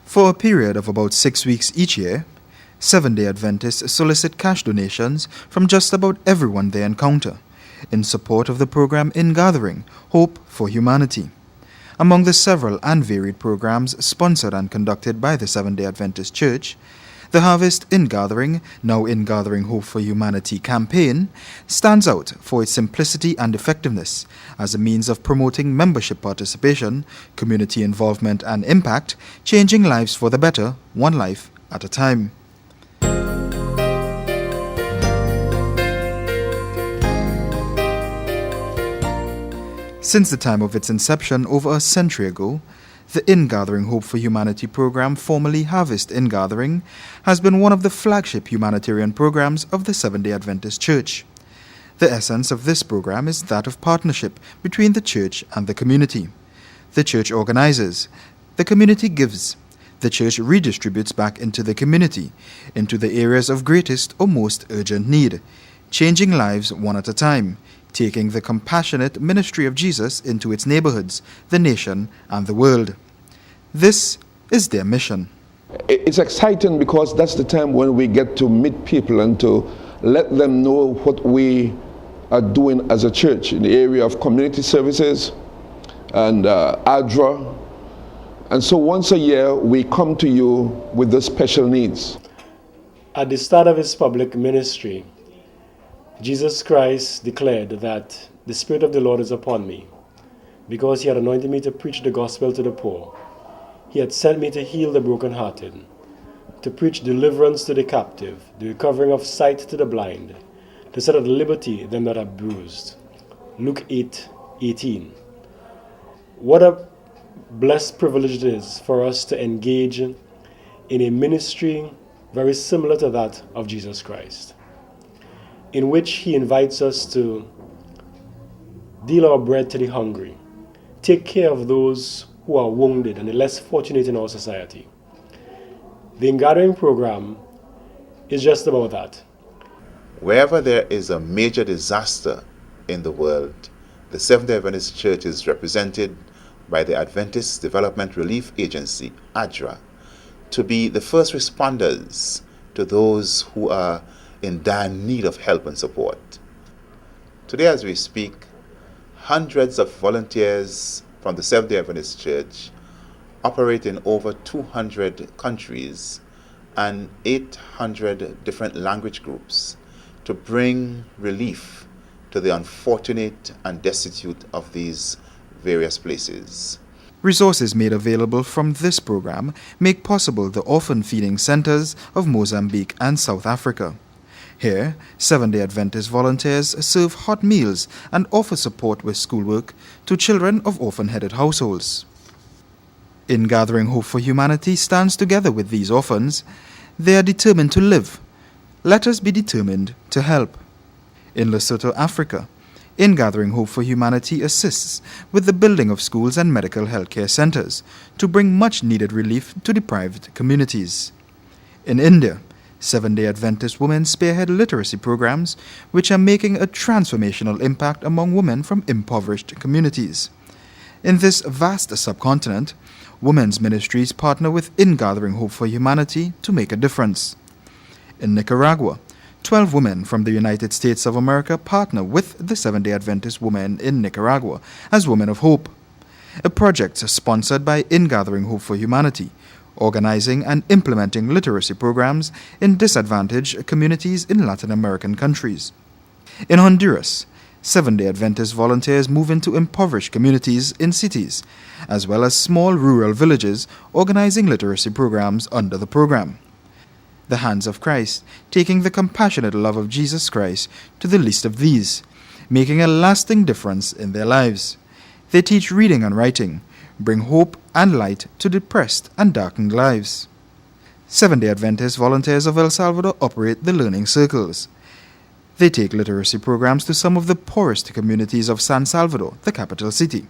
For a period of about 6 weeks each year, Seventh-day Adventists solicit cash donations from just about everyone they encounter in support of the program Ingathering, Hope for Humanity. Among the several and varied programs sponsored and conducted by the Seventh-day Adventist Church, the Harvest Ingathering, now Ingathering Hope for Humanity campaign stands out for its simplicity and effectiveness as a means of promoting membership participation, community involvement and impact, changing lives for the better, one life at a time. Since the time of its inception over a century ago, the Ingathering Hope for Humanity program, formerly Harvest Ingathering, has been one of the flagship humanitarian programs of the Seventh-day Adventist Church. The essence of this program is that of partnership between the church and the community. The church organizes, the community gives, the church redistributes back into the community, into the areas of greatest or most urgent need, changing lives one at a time, taking the compassionate ministry of Jesus into its neighborhoods, the nation, and the world. This is their mission. It's exciting because that's the time when we get to meet people and to let them know what we are doing as a church in the area of community services and ADRA. And so once a year, we come to you with the special needs. At the start of his public ministry, Jesus Christ declared that the Spirit of the Lord is upon me, because he had anointed me to preach the gospel to the poor. He had sent me to heal the brokenhearted, to preach deliverance to the captive, the recovering of sight to the blind, to set at liberty them that are bruised. Luke 8:18. What a blessed privilege it is for us to engage in a ministry very similar to that of Jesus Christ, in which he invites us to deal our bread to the hungry, take care of those who are wounded and the less fortunate in our society. The Ingathering program is just about that. Wherever there is a major disaster in the world, the Seventh-day Adventist Church is represented by the Adventist Development Relief Agency, ADRA, to be the first responders to those who are in dire need of help and support. Today as we speak, hundreds of volunteers from the Seventh-day Adventist Church operate in over 200 countries and 800 different language groups to bring relief to the unfortunate and destitute of these various places. Resources made available from this program make possible the orphan feeding centers of Mozambique and South Africa. Here, Seventh-day Adventist volunteers serve hot meals and offer support with schoolwork to children of orphan-headed households. Ingathering Hope for Humanity stands together with these orphans. They are determined to live. Let us be determined to help. In Lesotho, Africa, Ingathering Hope for Humanity assists with the building of schools and medical healthcare centers to bring much-needed relief to deprived communities. In India, Seventh-day Adventist women spearhead literacy programs which are making a transformational impact among women from impoverished communities. In this vast subcontinent, women's ministries partner with Ingathering Hope for Humanity to make a difference. In Nicaragua, 12 women from the United States of America partner with the Seventh-day Adventist women in Nicaragua as Women of Hope, a project sponsored by Ingathering Hope for Humanity, organizing and implementing literacy programs in disadvantaged communities in Latin American countries. In Honduras, Seventh-day Adventist volunteers move into impoverished communities in cities, as well as small rural villages, organizing literacy programs under the program. The Hands of Christ, taking the compassionate love of Jesus Christ to the least of these, making a lasting difference in their lives. They teach reading and writing, bring hope and light to depressed and darkened lives. Seventh-day Adventist volunteers of El Salvador operate the Learning Circles. They take literacy programs to some of the poorest communities of San Salvador, the capital city.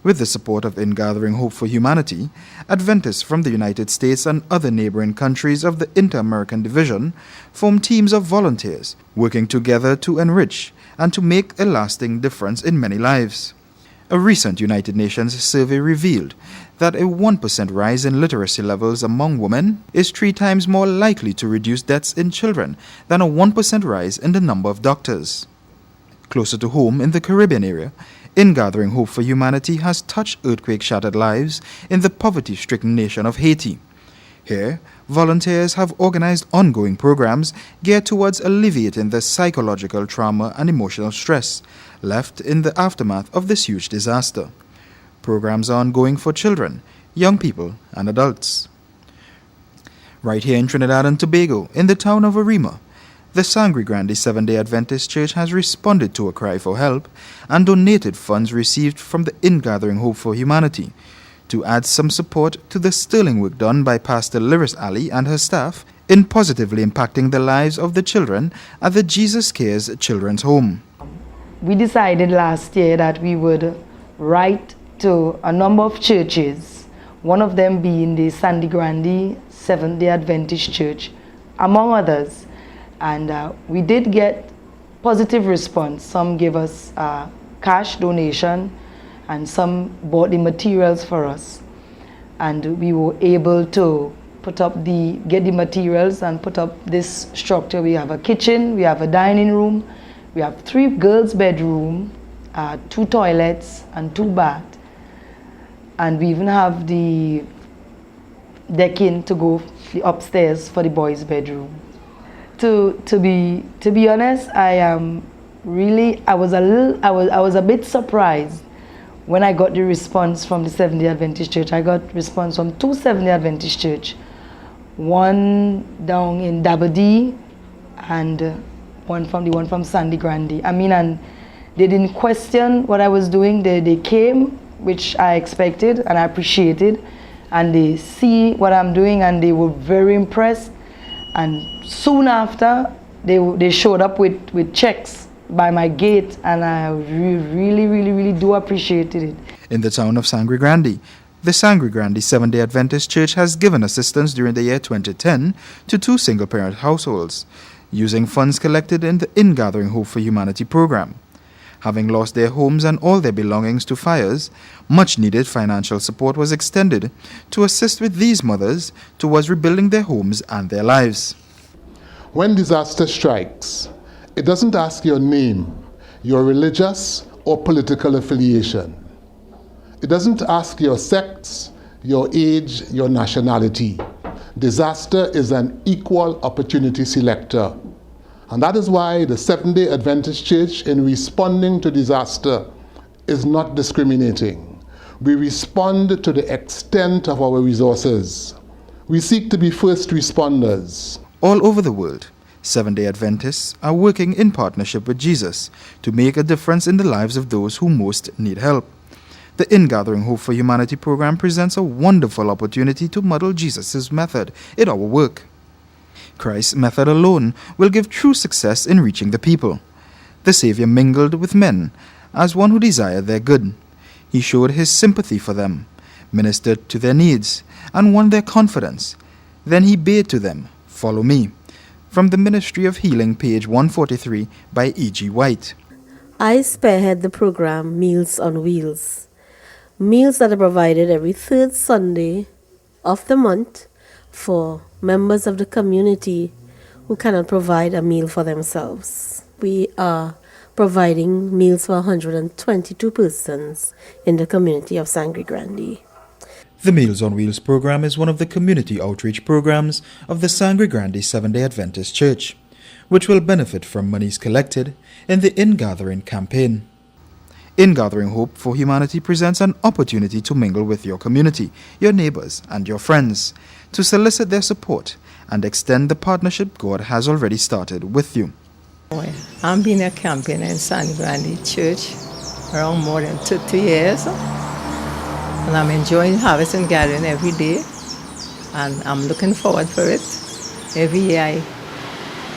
With the support of Ingathering Hope for Humanity, Adventists from the United States and other neighboring countries of the Inter-American Division form teams of volunteers working together to enrich and to make a lasting difference in many lives. A recent United Nations survey revealed that a 1% rise in literacy levels among women is 3 times more likely to reduce deaths in children than a 1% rise in the number of doctors. Closer to home in the Caribbean area, Ingathering Hope for Humanity has touched earthquake-shattered lives in the poverty-stricken nation of Haiti. Here, volunteers have organized ongoing programs geared towards alleviating the psychological trauma and emotional stress left in the aftermath of this huge disaster. Programs are ongoing for children, young people, and adults. Right here in Trinidad and Tobago, in the town of Arima, the Sangre Grande Seventh-day Adventist Church has responded to a cry for help and donated funds received from the Ingathering Hope for Humanity to add some support to the sterling work done by Pastor Lyris Ali and her staff in positively impacting the lives of the children at the Jesus Cares Children's Home. We decided last year that we would write to a number of churches, one of them being the Sangre Grande Seventh-day Adventist Church, among others. And we did get positive response. Some gave us cash donation, and some bought the materials for us. And we were able to get the materials and put up this structure. We have a kitchen, we have a dining room, we have 3 girls' bedrooms, 2 toilets, and 2 baths. And we even have the decking to go upstairs for the boys' bedroom. To be honest, I was a bit surprised when I got the response from the Seventh-day Adventist Church. I got response from 2 Seventh-day Adventist Church, one down in Dabadee and one from Sangre Grande. And they didn't question what I was doing. They came, which I expected and I appreciated, and they see what I'm doing and they were very impressed. And soon after, they showed up with checks by my gate, and I really do appreciate it. In the town of Sangre Grande, the Sangre Grande Seventh-day Adventist Church has given assistance during the year 2010 to 2 single-parent households, using funds collected in the Ingathering Hope for Humanity program. Having lost their homes and all their belongings to fires, much-needed financial support was extended to assist with these mothers towards rebuilding their homes and their lives. When disaster strikes, it doesn't ask your name, your religious or political affiliation. It doesn't ask your sex, your age, your nationality. Disaster is an equal opportunity selector. And that is why the Seventh-day Adventist Church, in responding to disaster, is not discriminating. We respond to the extent of our resources. We seek to be first responders. All over the world, Seventh-day Adventists are working in partnership with Jesus to make a difference in the lives of those who most need help. The Ingathering Hope for Humanity program presents a wonderful opportunity to model Jesus' method in our work. Christ's method alone will give true success in reaching the people. The Savior mingled with men as one who desired their good. He showed his sympathy for them, ministered to their needs, and won their confidence. Then he bade to them, "Follow me." From the Ministry of Healing, page 143, by E.G. White. I spearhead the program Meals on Wheels. Meals that are provided every 3rd Sunday of the month for members of the community who cannot provide a meal for themselves. We are providing meals for 122 persons in the community of Sangre Grande. The Meals on Wheels program is one of the community outreach programs of the Sangre Grande Seventh-day Adventist Church, which will benefit from monies collected in the Ingathering campaign. Ingathering Hope for Humanity presents an opportunity to mingle with your community, your neighbors, and your friends, to solicit their support and extend the partnership God has already started with you. I've been a campaigner in Sangre Grande Church around more than 30 years, and I'm enjoying Harvest and Gathering every day, and I'm looking forward for it. Every year,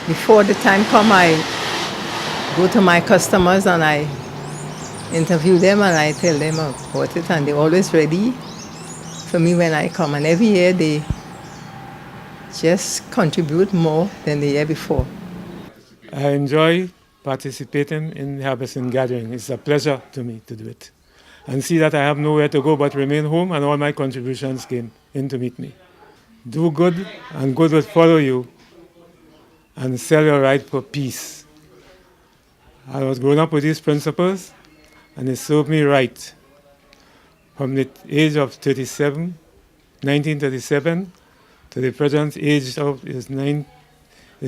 before the time comes, I go to my customers and I interview them and I tell them about it, and they're always ready for me when I come, and every year they just contribute more than the year before. I enjoy participating in Harvest and Gathering. It's a pleasure to me to do it. and see that I have nowhere to go but remain home, and all my contributions came in to meet me. Do good, and good will follow you, and sell your right for peace. I was grown up with these principles, and they served me right. From the age of 1937, to the present age of is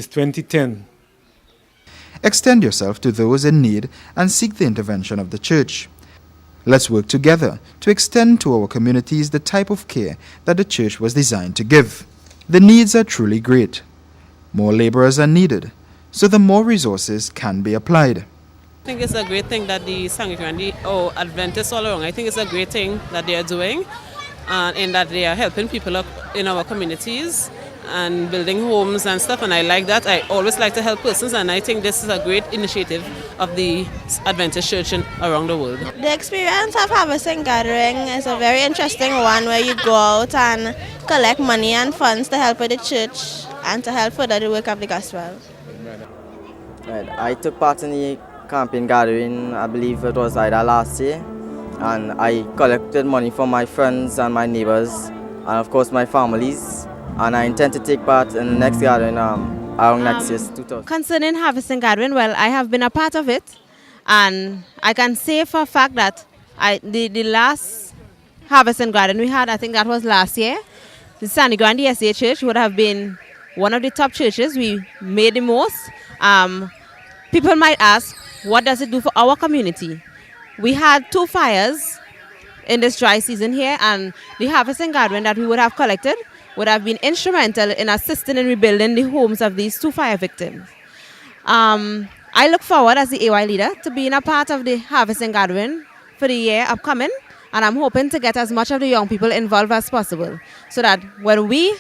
2010. Extend yourself to those in need and seek the intervention of the church. Let's work together to extend to our communities the type of care that the church was designed to give. The needs are truly great. More laborers are needed, so the more resources can be applied. I think it's a great thing that the Sangre Grande or Adventists all around, I think it's a great thing that they are doing, in that they are helping people up in our communities and building homes and stuff, and I like that. I always like to help persons, and I think this is a great initiative of the Adventist Church around the world. The experience of Harvesting Gathering is a very interesting one, where you go out and collect money and funds to help with the church and to help further the work of the gospel. Right. I took part in the campaign gathering, I believe it was either last year, and I collected money from my friends and my neighbors and of course my families, and I intend to take part in the next gathering around next year, 2000. Concerning Harvesting Gathering, well, I have been a part of it, and I can say for a fact that the last Harvesting Gathering we had, I think that was last year, the Sangre Grande SDA Church would have been one of the top churches. We made the most. People might ask, what does it do for our community? We had 2 fires in this dry season here, and the Harvesting Gathering that we would have collected would have been instrumental in assisting in rebuilding the homes of these 2 fire victims. I look forward as the AY leader to being a part of the Harvesting Gathering for the year upcoming, and I'm hoping to get as much of the young people involved as possible, so that when we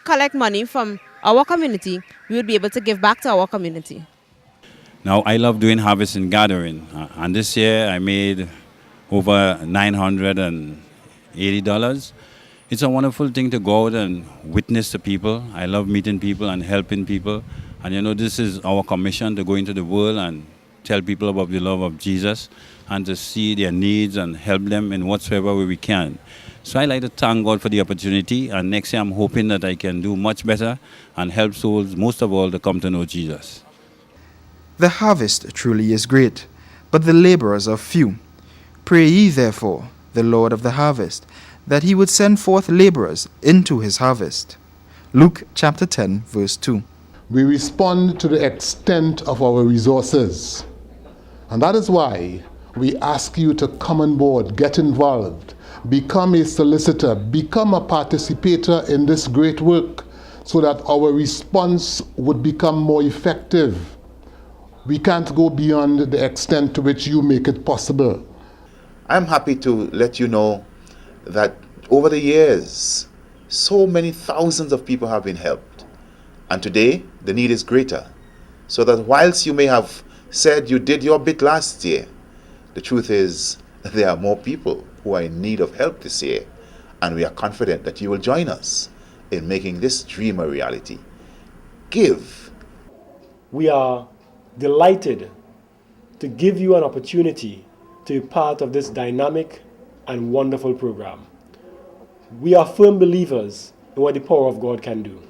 collect money from our community, we would be able to give back to our community. Now, I love doing Harvesting Gathering, and this year I made over $980. It's a wonderful thing to go out and witness to people. I love meeting people and helping people. And you know, this is our commission, to go into the world and tell people about the love of Jesus and to see their needs and help them in whatsoever way we can. So I like to thank God for the opportunity, and next year I'm hoping that I can do much better and help souls, most of all, to come to know Jesus. The harvest truly is great, but the laborers are few. Pray ye therefore the Lord of the harvest, that he would send forth laborers into his harvest. Luke chapter 10, verse 2. We respond to the extent of our resources. And that is why we ask you to come on board, get involved, become a solicitor, become a participator in this great work, so that our response would become more effective. We can't go beyond the extent to which you make it possible. I'm happy to let you know that over the years, so many thousands of people have been helped. And today, the need is greater. So that whilst you may have said you did your bit last year, the truth is there are more people who are in need of help this year. And we are confident that you will join us in making this dream a reality. Give. We are delighted to give you an opportunity to be part of this dynamic and wonderful program. We are firm believers in what the power of God can do.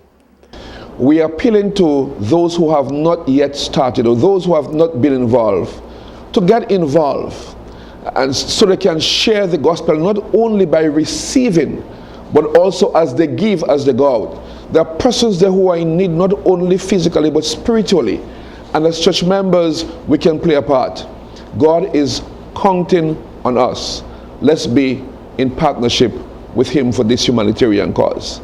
We are appealing to those who have not yet started, or those who have not been involved, to get involved, and so they can share the gospel not only by receiving, but also as they give, as they go out. There are persons there who are in need not only physically but spiritually, and as church members we can play a part. God is counting on us. Let's be in partnership with him for this humanitarian cause.